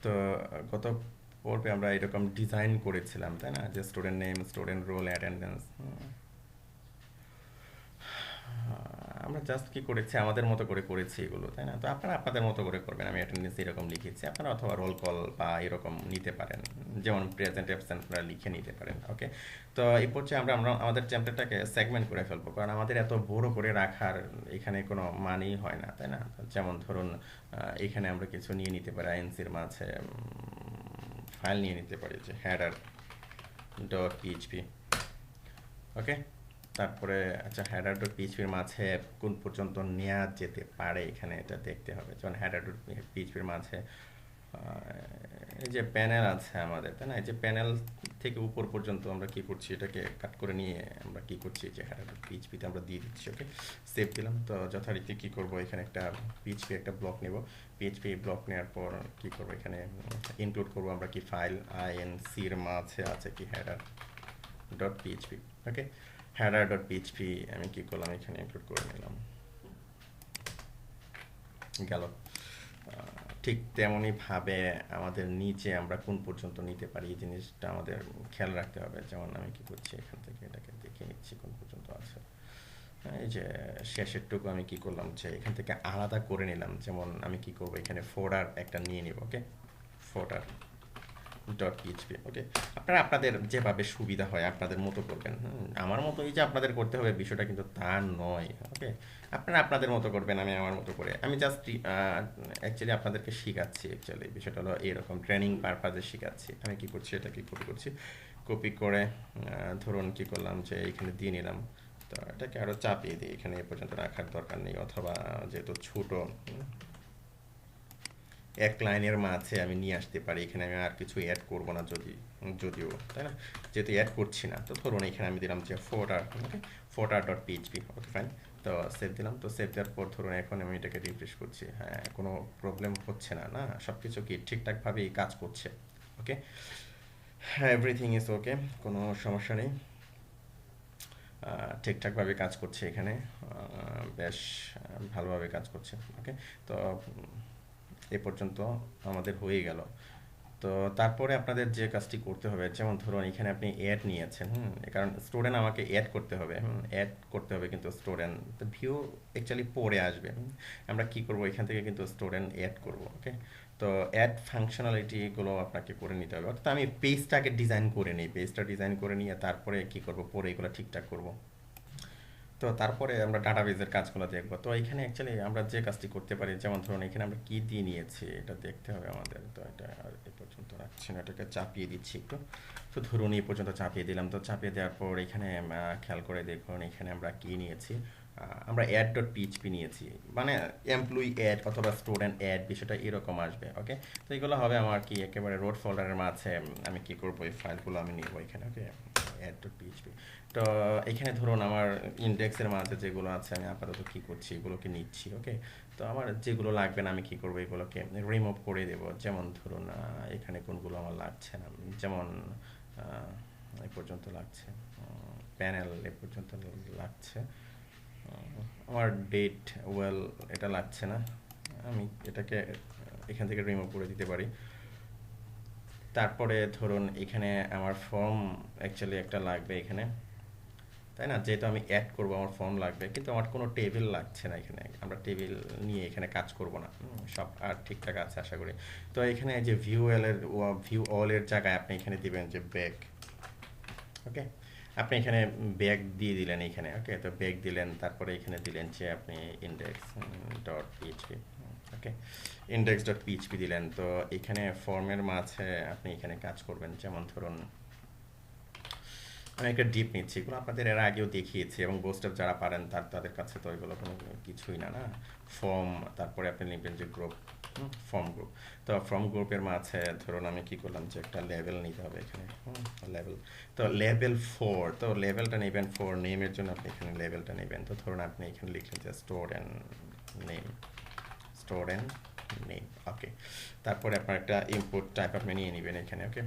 তো গত পর্বে আমরা এরকম ডিজাইন করেছিলাম, তাই না? যে student name, student role, attendance. আমরা জাস্ট কি করেছি, আমাদের মতো করে করেছি এগুলো, তাই না? তো আপনারা আপনাদের মতো করে করবেন। আমি অ্যাটেন্ডেন্স এরকম লিখেছি, আপনারা অথবা রোল কল বা এরকম নিতে পারেন, যেমন প্রেজেন্ট অ্যাবসেন্ট আপনারা লিখে নিতে পারেন। ওকে, তো এই পর্যায়ে আমরা আমরা আমাদের টেমপ্লেটটাকে সেগমেন্ট করে ফেলবো, কারণ আমাদের এত বড় করে রাখার এখানে কোনো মানেই হয় না, তাই না? যেমন ধরুন এখানে আমরা কিছু নিয়ে নিতে পারি, আইএনসির মাঝে ফাইল নিয়ে নিতে পারি, যে হেডার ডট পিএইচপি। ওকে, তারপরে আচ্ছা, হেডার ডট পিএইচপির মাঝে কোন পর্যন্ত নেওয়া যেতে পারে এখানে এটা দেখতে হবে। যেমন হেডার ডট পিএইচপির মাঝে এই যে প্যানেল আছে আমাদের, তাই না? এই যে প্যানেল থেকে উপর পর্যন্ত আমরা কি করছি, এটাকে কাট করে নিয়ে আমরা কি করছি, যে হেডার ডট পিএইচপিতে আমরা দিয়ে দিচ্ছি। ওকে, সেভ দিলাম। তো যথারীতি কি করব, এখানে একটা পিএইচপি একটা ব্লক নেব। পিএইচপি ব্লক নেওয়ার পর কি করব, এখানে ইনক্লুড করব আমরা কি ফাইল আইএনসি এর মাঝে আছে কি হেডার ডট পিএইচপি। ওকে, হেডার ডট পিএইচপি আমি কি করলাম, এখানে ইনক্লুড করে নিলাম, গেল। ঠিক তেমনই ভাবে আমাদের নিচে আমরা কোন পর্যন্ত নিতে পারি এই জিনিসটা আমাদের খেয়াল রাখতে হবে। যেমন আমি কি করছি, এখান থেকে এটাকে দেখে নিচ্ছি কোন পর্যন্ত আছে। এই যে শেষের টুকু আমি কি করলাম, যে এখান থেকে আলাদা করে নিলাম। যেমন আমি কি করব, এখানে ফোল্ডার একটা নিয়ে নিব। ওকে, ফোল্ডার ডট পিএইচপি। ওকে, আপনারা আপনাদের যেভাবে সুবিধা হয় আপনাদের মতো করবেন। আমার মতো এই যে আপনাদের করতে হবে বিষয়টা কিন্তু তা নয়। ওকে, আপনারা আপনাদের মতো করবেন, আমি আমার মতো করে। আমি জাস্ট অ্যাকচুয়ালি আপনাদেরকে শেখাচ্ছি। অ্যাকচুয়ালি বিষয়টা হলো এরকম, ট্রেনিং পারপাজে শেখাচ্ছি। আমি কি করছি, এটা কি কপি করছি, কপি করে ধরুন কি করলাম, যে এখানে দিয়ে নিলাম। তো এটাকে আরও চাপিয়ে দিই, এখানে এ পর্যন্ত রাখার দরকার নেই। অথবা যেহেতু ছোটো, এক লাইনের মাঝে আমি নিয়ে আসতে পারি। এখানে আমি আর কিছু অ্যাড করব না, যদিও, তাই না? যেহেতু অ্যাড করছি না, তো ধরুন এখানে আমি দিলাম যে ফোটার। ওকে, ফোটার ডট পিএইচপি। ওকে, ফাইন। তো সেভ দিলাম। তো সেভ দেওয়ার পর ধরুন এখন আমি এটাকে রিফ্রেশ করছি। হ্যাঁ, কোনো প্রবলেম হচ্ছে না, না? সব কিছু কি ঠিকঠাকভাবেই কাজ করছে। ওকে, হ্যাঁ, এভরিথিং ইজ ওকে, কোনো সমস্যা নেই। ঠিকঠাকভাবে কাজ করছে এখানে, বেশ ভালোভাবে কাজ করছে। ওকে, তো এ পর্যন্ত আমাদের হয়ে গেল। তো তারপরে আপনাদের যে কাজটি করতে হবে, যেমন ধরুন এখানে আপনি অ্যাড নিয়েছেন, কারণ স্টুডেন্ট আমাকে অ্যাড করতে হবে, অ্যাড করতে হবে, কিন্তু স্টুডেন্ট তো ভিউ অ্যাকচুয়ালি পরে আসবে। আমরা কি করব, এখান থেকে কিন্তু স্টুডেন্ট অ্যাড করব। ওকে, তো অ্যাড ফাংশনালিটিগুলো আপনাকে করে নিতে হবে। অর্থাৎ আমি পেজটাকে ডিজাইন করে নিই, পেজটা ডিজাইন করে নিয়ে তারপরে কি করব, পরে এগুলো ঠিকঠাক করব। তো তারপরে আমরা ডাটাবেজের কাজগুলো দেখব। তো এখানে অ্যাকচুয়ালি আমরা যে কাজটি করতে পারি, যেমন ধরুন এখানে আমরা কি দিয়ে নিয়েছি এটা দেখতে হবে আমাদের। তো এটা আর এ পর্যন্ত রাখছি না, এটাকে চাপিয়ে দিচ্ছি একটু। তো ধরুন এই পর্যন্ত চাপিয়ে দিলাম। তো চাপিয়ে দেওয়ার পর এখানে খেয়াল করে দেখুন এখানে আমরা কি নিয়েছি, আমরা অ্যাড ডট পিএইচপি নিয়েছি। মানে এমপ্লয়ি অ্যাড অথবা স্টুডেন্ট অ্যাড বিষয়টা এরকম আসবে। ওকে, তো এগুলো হবে আমার কি একেবারে রোড ফোল্ডারের মাঝে। আমি কি করবো, এই ফাইলগুলো আমি নিব এখানে। ওকে, অ্যাড ডট পিএইচপি। তো এখানে ধরুন আমার ইন্ডেক্সের মাঝে যেগুলো আছে আমি আপাতত কি করছি, এগুলোকে নিচ্ছি। ওকে, তো আমার যেগুলো লাগবে না আমি কি করবো, এগুলোকে রিমুভ করে দেব। যেমন ধরুন এখানে কোনগুলো আমার লাগছে না, যেমন এই পর্যন্ত লাগছে, প্যানেল এ পর্যন্ত লাগছে, আমার ডেট ওয়েল এটা লাগছে না, আমি এটাকে এখান থেকে রিমুভ করে দিতে পারি। তারপরে ধরুন এখানে আমার ফর্ম অ্যাকচুয়ালি একটা লাগবে এখানে, তাই না? যেহেতু আমি অ্যাড করবো আমার ফর্ম লাগবে, কিন্তু আমার কোনো টেবিল লাগছে না এখানে। আমরা টেবিল নিয়ে এখানে কাজ করব না। সব আর ঠিকঠাক আছে আশা করি। তো এখানে যে ভিউ অল এর জায়গায় আপনি এখানে দিবেন যে ব্যাক। ওকে, আপনি এখানে ব্যাক দিয়ে দিলেন এখানে। ওকে, তো ব্যাক দিলেন, তারপরে এখানে দিলেন যে আপনি ইন্ডেক্স ডট পিএইচপি। ওকে, ইন্ডেক্স ডট পিএইচপি দিলেন। তো এখানে ফর্মের মাঝে আপনি এখানে কাজ করবেন। যেমন ধরুন আমি একটা ডিপ নিচ্ছি, এগুলো আপনাদের এর আগেও দেখিয়েছি, এবং বোস্টার যারা পারেন তাদের কাছে তো এগুলো কোনো কিছুই না, না? ফর্ম, তারপরে আপনি লিখবেন যে গ্রুপ, ফর্ম গ্রুপ। তো ফর্ম গ্রুপের মাঝে ধরুন আমি কি করলাম, যে একটা লেভেল নিতে হবে এখানে, লেভেল। তো লেভেল 4, তো লেভেলটা নেবেন 4, নেমের জন্য আপনি এখানে লেভেলটা নেবেন। তো ধরুন আপনি এখানে লিখলেন যে স্টুডেন্ট নেম, স্টুডেন্ট নেম। ওকে, তারপরে আপনার একটা ইনপুট টাইপ আপনি নিয়ে নেবেন এখানে। ওকে,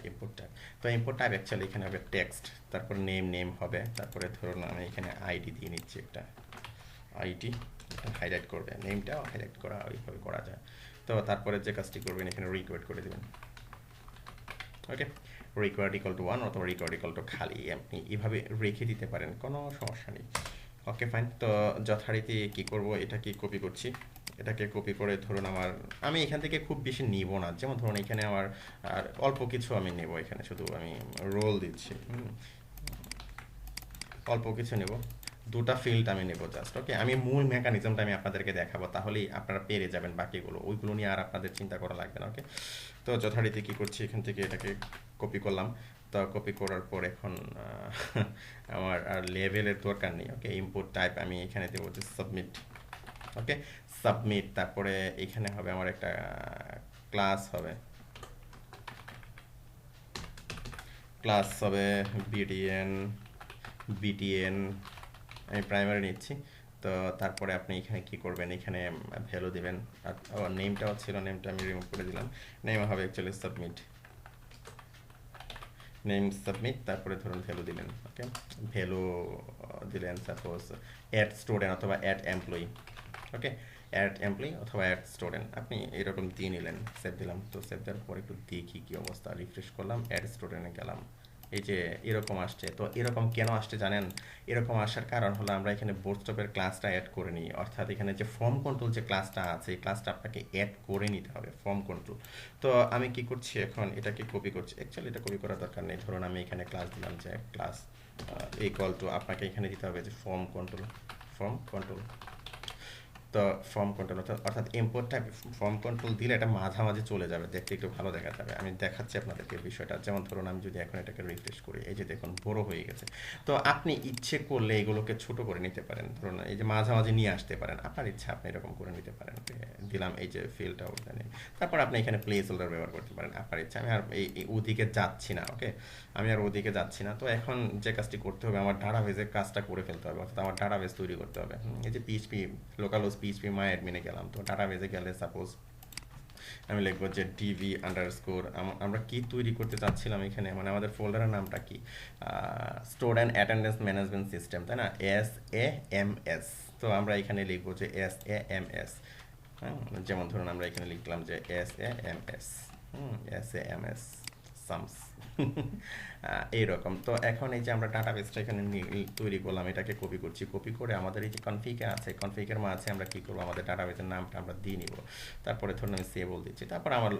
ইনপুট টাইপ। তো ইনপুট টাইপ অ্যাকচুয়ালি এখানে হবে টেক্সট, তারপর নেম হবে, তারপরে ধরুন আমি এখানে আইডি দিয়ে নিচ্ছি একটা, আইডি হাইলাইট করবে, নেমটাও হাইলাইট করা ওইভাবে করা যায়। তো তারপরে যে কাজটি করবেন এখানে রিকোয়ার্ড করে দেবেন, ওকে। রিকোয়ার্ড ইকুয়াল টু 1 অথবা রিকোয়ার্ড ইকুয়াল টু খালি, আপনি এভাবে রেখে দিতে পারেন, কোনো সমস্যা নেই। Okay fine. তো যথারীতি কি করব, এটাকে কপি করছি, এটাকে কপি করে ধরুন আমি এখান থেকে খুব বেশি নিব না, যেমন ধরুন এখানে আমার আর অল্প কিছু আমি নেব, এখানে শুধু আমি রোল দিচ্ছি, অল্প কিছু নেব, দুটা ফিল্ড আমি নেব জাস্ট, ওকে। আমি মূল মেকানিজমটা আমি আপনাদেরকে দেখাবো, তাহলেই আপনারা পেরে যাবেন বাকিগুলো, ওইগুলো নিয়ে আর আপনাদের চিন্তা করা লাগবে না, ওকে। তো যথারীতি কী করছি, এখান থেকে এটাকে কপি করলাম। তো কপি করার পর এখন আমার আর লেভেলের দরকার নেই, ওকে। ইনপুট টাইপ আমি এখানে দেবো যে সাবমিট, ওকে। সাবমিট, তারপরে এখানে হবে আমার একটা ক্লাস হবে, ক্লাস হবে বিটিএন, আমি প্রাইমারি নিচ্ছি। তো তারপরে আপনি এখানে কি করবেন, এখানে ভ্যালু দিবেন, আর নেমটাও ছিল, নেমটা আমি রিমুভ করে দিলাম, নেম হবে অ্যাকচুয়ালি সাবমিট, নেম সাবমিট, তারপরে ধরুন ভ্যালু দিলেন, ওকে। ভ্যালু দিলেন সাপোজ অ্যাড স্টুডেন্ট অথবা অ্যাড এমপ্লয়ি, ওকে। অ্যাড এমপ্লয়ি অথবা অ্যাড স্টুডেন্ট আপনি এরকম দিয়ে নিলেন, সেভ দিলাম। তো সেভ দেওয়ার পর একটু দেখি কী অবস্থা, রিফ্রেশ করলাম, অ্যাড স্টুডেন্টে গেলাম, এই যে এরকম আসছে। তো এরকম কেন আসছে জানেন, এরকম আসার কারণ হলো আমরা এখানে বোটস্ট্র্যাপের ক্লাসটা অ্যাড করে নিই, অর্থাৎ এখানে যে ফর্ম কন্ট্রোল যে ক্লাসটা আছে এই ক্লাসটা আপনাকে অ্যাড করে নিতে হবে, ফর্ম কন্ট্রোল। তো আমি কি করছি এখন, এটাকে কপি করছি, অ্যাকচুয়ালি এটা কপি করার দরকার নেই, ধরুন আমি এখানে ক্লাস দিলাম যে ক্লাস ইকুয়াল টু, আপনাকে এখানে দিতে হবে যে ফর্ম কন্ট্রোল, ফর্ম কন্ট্রোল। তো ফর্ম কন্ট্রোল অর্থাৎ ইম্পোর্ট টাইপ ফর্ম কন্ট্রোল দিলে এটা মাঝামাঝি চলে যাবে, দেখতে একটু ভালো দেখা যাবে। আমি দেখাচ্ছি আপনাদেরকে বিষয়টা, যেমন ধরুন আমি যদি এখন এটাকে রিফ্রেশ করি, এই যে দেখুন বড় হয়ে গেছে। তো আপনি ইচ্ছে করলে এগুলোকে ছোট করে নিতে পারেন, ধরুন এই যে মাঝামাঝি নিয়ে আসতে পারেন, আপনার ইচ্ছা আপনি এরকম করে নিতে পারেন। দিলাম এই যে ফিলটা ওখানে, তারপর আপনি এখানে প্লেস হোল্ডার ব্যবহার করতে পারেন, আপনার ইচ্ছা। আমি আর এই ওদিকে যাচ্ছি না, ওকে। আমি আর ওদিকে যাচ্ছি না। তো এখন যে কাজটি করতে হবে, আমার ডাটাবেজের কাজটা করে ফেলতে হবে, অর্থাৎ আমার ডাটাবেজ তৈরি করতে হবে। এই যে PHP local host PHP my অ্যাডমিনে গেলাম, তো ডাটাবেজে গেলে সাপোজ আমি লিখবো যে ডিভি আন্ডারস্কোর, আমরা কি তৈরি করতে চাচ্ছিলাম এখানে, মানে আমাদের ফোল্ডারের নামটা কি, স্টুডেন্ট অ্যাটেন্ডেন্স ম্যানেজমেন্ট সিস্টেম, তাই না, SAMS। তো আমরা এখানে লিখবো যে SAMS, হ্যাঁ। যেমন ধরুন আমরা এখানে লিখলাম যে SAMS, SAMS সামস এইরকম। তো এখন এই যে আমরা ডাটাবেসটা এখানে তৈরি করলাম, এটাকে কপি করছি, কপি করে আমাদের এই যে কনফিগে আছে, কনফিগের মাঝে আমরা কি করবো, আমাদের ডাটাবেসের নামটা আমরা দিয়ে নিব। তারপরে ধরুন আমি সেভ দিচ্ছি, তারপর আমার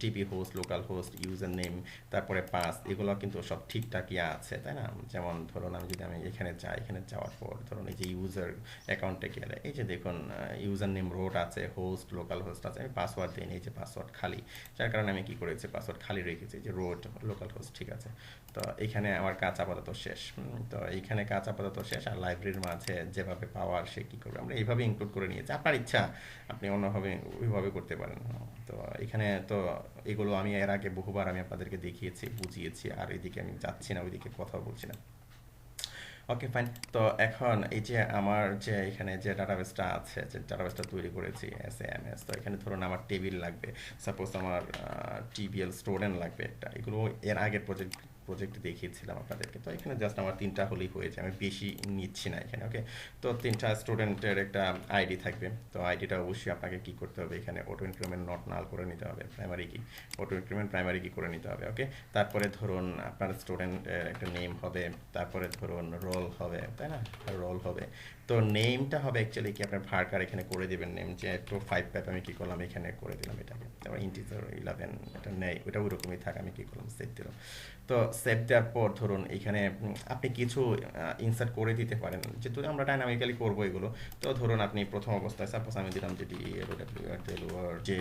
DP host, local host, user name, তারপরে পাস, এগুলো কিন্তু সব ঠিকঠাকই আছে, তাই না। যেমন ধরুন আমি যদি এখানে যাই, এখানে যাওয়ার পর ধরুন এই যে ইউজার অ্যাকাউন্টে গেলে এই যে দেখুন ইউজার নেম রোড আছে, হোস্ট লোকাল হোস্ট আছে, আমি পাসওয়ার্ড দিই, এই যে পাসওয়ার্ড খালি, যার কারণে আমি কি করেছি পাসওয়ার্ড খালি রেখেছি, যে রোড লোকাল হোস্ট, ঠিক আছে। তো এখানে আমার কাজ আপাতত শেষ। তো এইখানে কাজ আপাতত শেষ, আর লাইব্রেরির মাঝে যেভাবে পাওয়ার সে কী করবে, আমরা এইভাবে ইনক্লুড করে নিয়েছি, আপনার ইচ্ছা আপনি অন্যভাবে ওইভাবে করতে পারেন। তো এখানে তো এগুলো আমি এর আগে বহুবার আমি আপনাদেরকে দেখিয়েছি, বুঝিয়েছি, আর এদিকে আমি যাচ্ছি না, ওইদিকে কথা বলছি না। Okay fine. তো এখন এই যে আমার যে এখানে যে ডাটাবেসটা আছে, যে ডাটাবেসটা তৈরি করেছি SAMS, তো এখানে ধরুন আমার টেবিল লাগবে, সাপোজ আমার TBL স্টুডেন্ট লাগবে একটা, এগুলো এর আগের প্রজেক্টে দেখিয়েছিলাম আপনাদেরকে। তো এখানে জাস্ট আমার 3টা হলেই হয়েছে, আমি বেশি নিচ্ছি না এখানে, ওকে। তো 3টা স্টুডেন্টের একটা আইডি থাকবে, তো আইডিটা অবশ্যই আপনাকে কি করতে হবে, এখানে অটো ইনক্রিমেন্ট নট নাল করে নিতে হবে, প্রাইমারি কি অটো ইনক্রিমেন্ট প্রাইমারি কি করে নিতে হবে, ওকে। তারপরে ধরুন আপনার স্টুডেন্টের একটা নেম হবে, তারপরে ধরুন রোল হবে, তাই না, রোল হবে। তো নেমটা হবে অ্যাকচুয়ালি কি আপনার ভার্কার এখানে করে দেবেন নেম, যে একটু 5 পাইপ আমি কি করলাম এখানে করে দিলাম এটাকে, তারপর ইন্টিজার 11 এটা নেই, ওটা ওইরকমই থাকে, আমি কি করলাম সেভ দিলাম। তো সেভ দেওয়ার পর ধরুন এখানে আপনি কিছু ইনসার্ট করে দিতে পারেন, যেহেতু আমরা ডাইনামিক্যালি করবো এগুলো। তো ধরুন আপনি প্রথম অবস্থায় সাপোজ আমি দিলাম যে যে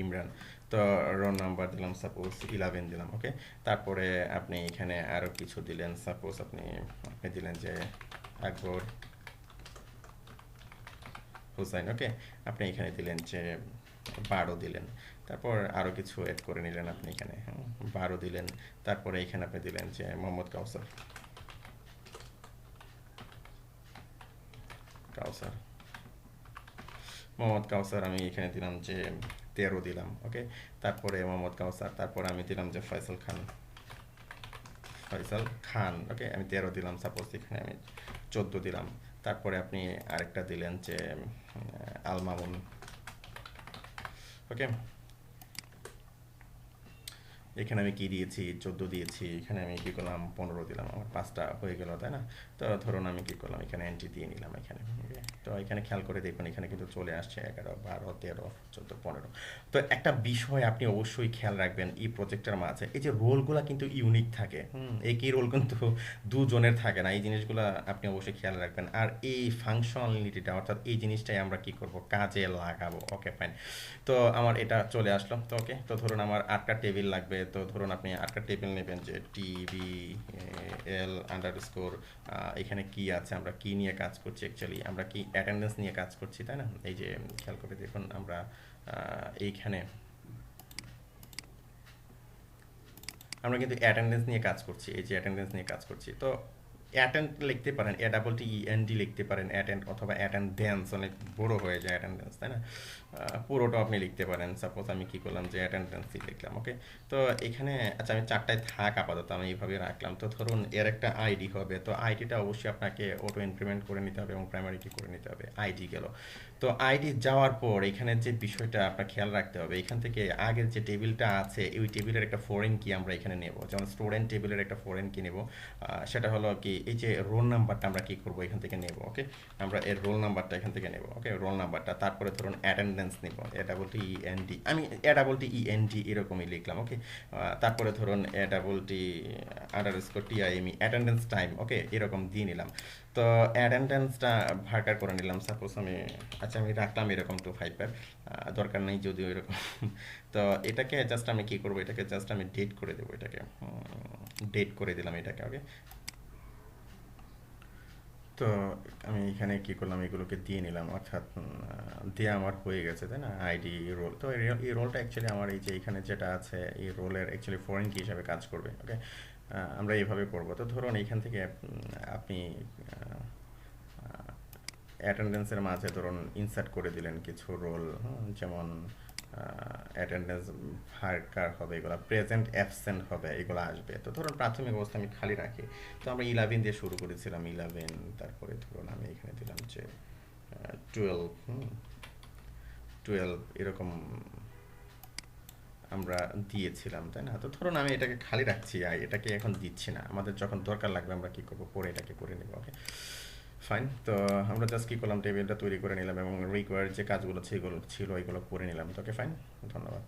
ইমরান, তো রোল নাম্বার দিলাম সাপোজ 11 দিলাম, ওকে। তারপরে আপনি এখানে আরও কিছু দিলেন, সাপোজ আপনি দিলেন যে আকবর হুসাইন, ওকে। আপনি এখানে দিলেন যে 12 দিলেন, তারপর আরও কিছু অ্যাড করে নিলেন আপনি এখানে, 12 দিলেন। তারপরে এখানে আপনি দিলেন যে মোহাম্মদ কাউসার, কাউসার মোহাম্মদ কাউসার আমি এখানে দিলাম যে 13 দিলাম, ওকে। তারপরে মোহাম্মদ কাউসার, তারপরে আমি দিলাম যে ফয়সাল খান, ফয়সাল খান, ওকে। আমি 13 দিলাম, সাপোজ এখানে আমি 14 দিলাম। তারপরে আপনি আরেকটা দিলেন যে আল মামুন। ওকে, এখানে আমি কি দিয়েছি, 14 দিয়েছি, এখানে আমি কি করলাম 15 দিলাম, আমার 5টা হয়ে গেল, তাই না? তো ধরুন আমি কি করলাম, এখানে এন্ট্রি দিয়ে নিলাম এখানে। Okay? তো এখানে খেয়াল করে দেখুন, এখানে কিন্তু চলে আসছে 11, 12, 13, 14, 15। তো একটা বিষয় আপনি অবশ্যই খেয়াল রাখবেন এই প্রজেক্টের মাঝে, এই যে রোলগুলো কিন্তু ইউনিক থাকে। একই রোল কিন্তু দুজনের থাকে না, এই জিনিসগুলো আপনি অবশ্যই খেয়াল রাখবেন। আর এই ফাংশনালিটিটা, অর্থাৎ এই জিনিসটাই আমরা কি করব, কাজে লাগাবো। Okay fine. তো আমার এটা চলে আসলো। তো ওকে, তো ধরুন আমার 8টা টেবিল লাগবে। তো ধরুন আপনি 8টা টেবিল নেবেন, যে টিবি এল আন্ডার স্কোর, এখানে কি আছে, আমরা কি নিয়ে কাজ করছি, অ্যাকচুয়ালি আমরা কি অ্যাটেন্ডেন্স নিয়ে কাজ করছি, তাই না? এই যে খেয়াল করে দেখুন, আমরা এইখানে আমরা কিন্তু অ্যাটেন্ডেন্স নিয়ে কাজ করছি, এই যে অ্যাটেন্ডেন্স নিয়ে কাজ করছি। তো অ্যাটেন্ড লিখতে পারেন, ATTEND লিখতে পারেন, অ্যাটেন্ড, অথবা অ্যাটেন্ডেন্স, অনেক বড় হয়ে যায় অ্যাটেন্ডেন্স, তাই না? পুরোটা আপনি লিখতে পারেন। সাপোজ আমি কি করলাম, যে অ্যাটেন্ডেন্সই লিখলাম। ওকে, তো এখানে আচ্ছা আমি 4টায় থাক আপাতত আমি এইভাবে রাখলাম। তো ধরুন এর একটা আইডি হবে, তো আইডিটা অবশ্যই আপনাকে অটো ইনক্রিমেন্ট করে নিতে হবে এবং প্রাইমারি কি করে নিতে হবে, আইডি গেল। তো আইডি যাওয়ার পর এখানে যে বিষয়টা আপনার খেয়াল রাখতে হবে, এখান থেকে আগের যে টেবিলটা আছে, ওই টেবিলের একটা ফরেন কি আমরা এখানে নেব, যেমন স্টুডেন্ট টেবিলের একটা ফরেন কি নেব, সেটা হলো কি, এই যে রোল নাম্বারটা আমরা কি করব, এখান থেকে নেব। ওকে, আমরা এর রোল নাম্বারটা এখান থেকে নেব। ওকে, রোল নাম্বারটা, তারপরে ধরুন অ্যাটেন্ডেন্স নিব, ATTEND, আমি ATTEND এরকমই লিখলাম। ওকে, তারপরে ধরুন ATTE_TIME, অ্যাটেন্ডেন্স টাইম। ওকে, এরকম দিয়ে নিলাম। তো অ্যাটেন্ডেন্সটা ভাগার করে নিলাম। সাপোজ আমি, আচ্ছা আমি রাখলাম এরকম 255, দরকার নেই যদিও এরকম। তো এটাকে জাস্ট আমি কি করব, এটাকে জাস্ট আমি ডেট করে দেবো, এটাকে ডেট করে দিলাম এটাকে। ওকে, তো আমি এখানে কি করলাম, এগুলোকে দিয়ে নিলাম, অর্থাৎ দিয়ে আমার হয়ে গেছে, তাই না? ID role. তো এই রোলটা অ্যাকচুয়ালি আমার এই যে এখানে যেটা আছে, এই রোলের অ্যাকচুয়ালি ফরেন কি হিসাবে কাজ করবে। ওকে, আমরা এইভাবে করব। তো ধরুন এইখান থেকে আপনি অ্যাটেন্ডেন্সের মাঝে ধরুন ইনসার্ট করে দিলেন কিছু রোল, যেমন অ্যাটেন্ডেন্স ভার্কার হবে, এগুলো প্রেজেন্ট অ্যাবসেন্ট হবে, এগুলো আসবে। তো ধরুন প্রাথমিক অবস্থা আমি খালি রাখি। তো আমরা 11 দিয়ে শুরু করেছিলাম, 11, তারপরে ধরুন আমি এখানে দিলাম যে 12, 12 এরকম আমরা দিয়েছিলাম, তাই না? তো ধরুন আমি এটাকে খালি রাখছি, আর এটাকে এখন দিচ্ছি না, আমাদের যখন দরকার লাগবে আমরা কি করব, পরে এটাকে করে নেব। Okay fine. তো আমরা জাস্ট কি করলাম, টেবিলটা তৈরি করে নিলাম এবং রিকোয়ার্ড যে কাজগুলো ছিল এগুলো করে নিলাম। তো ওকে ফাইন, ধন্যবাদ।